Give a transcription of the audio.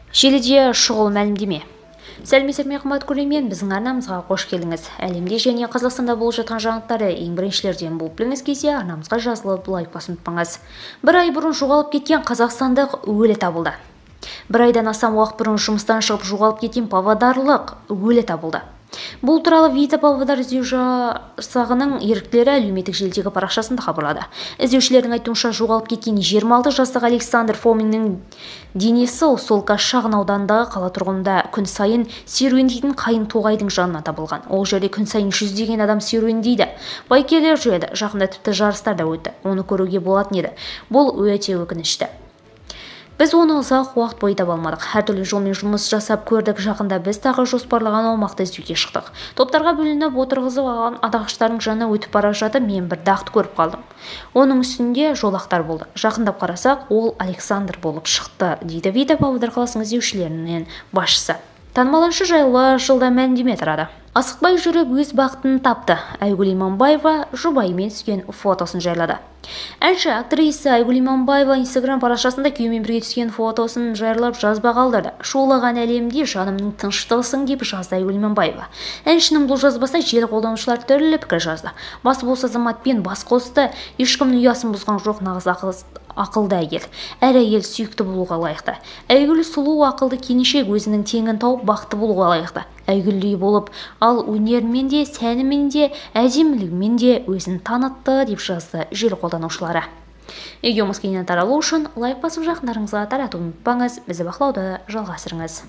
Желіде шұғыл мәлімдеме. Сәлеметсіздер қымбатты көрермен, біздің арнамызға қош келдіңіз. Әлемде және Қазақстанда болып жатқан жаңалықтарды ең біріншілерден болып біліңіз келсе, арнамызға жазылып лайк басып ұмытпаңыз. Бір ай бұрын жоғалып кеткен қазақстандық өлі табылды. Бір айдан астам уақыт бұрын жұмыстан шығып жоғалып кеткен павлодарлық өлі табылды. Бұл туралы Вита Павлодар іздеу жасағының еріктілері әлеуметтік желідегі парақшасында хабарлады. Іздеушілердің айтуынша, жоғалып кеткен 26 жастағы Александр Фоминнің денесі Солка шағын ауданындағы қала тұрғынында күн сайын серуендейтін қайын тоғайдың жанына табылған. Ол жерде күн сайын жүздеген адам серуендейді. Байкерлер жүреді, жақында тіпті жарыстар да өтті. Оны көруге болатын еді. Бұл өте өкінішті. Біз оны ұзақ уақыт бойы таба алмадық. Әртүрлі жолмен жұмыс жасап көрдік. Жақында біз тағы жоспарлаған аумақты іздеуге шықтық. Топтарға бөлініп отырғызып алған адағыштардың жанына өтіп бара жатып, мен бір дақты көріп қалдым. Оның үстінде жолақтар болды. Жақындап қарасақ, ол Александр болып шықты, дейді Вита Павлодар қаласының іздеушілерінің басшысы. Танымал әнші жайлы жылда мәлімдеме тарады. Асықпай жүріп өз бақытын тапты. Айгүл Иманбаева жұбайымен түскен фотосын жайлады. Әнші актриса Айгүл Иманбаева Instagram парақшасында күйеуімен бірге түскен фотосын жайлап жазба қалдырды. Шулаған әлемде жанымның тыныштығысың деп жазды Айгүл Иманбаева. Әншінің бұл жазбасына желі қолданушылар түрлі пікір жазды. Басы болса азаматпен бас қосты, ешкімнің ұясын бұзған жоқ, нағыз ақылды әйел. Әр әйел сүйікті болуға лайықты. Айгүл сұлу, ақылды келіншек, өзінің теңін тауып бақытты болуға лайықты. Айгүлдей болып, ал өнерімен де, сәнімен де, әдемілігімен де өзін танытты, деп жазды желі қолданушылары. Видеомыз кеңінен таралу үшін лайк басып жақындарыңызға таратуды ұмытпаңыз. Бізді бақылауды жалғастырыңыз.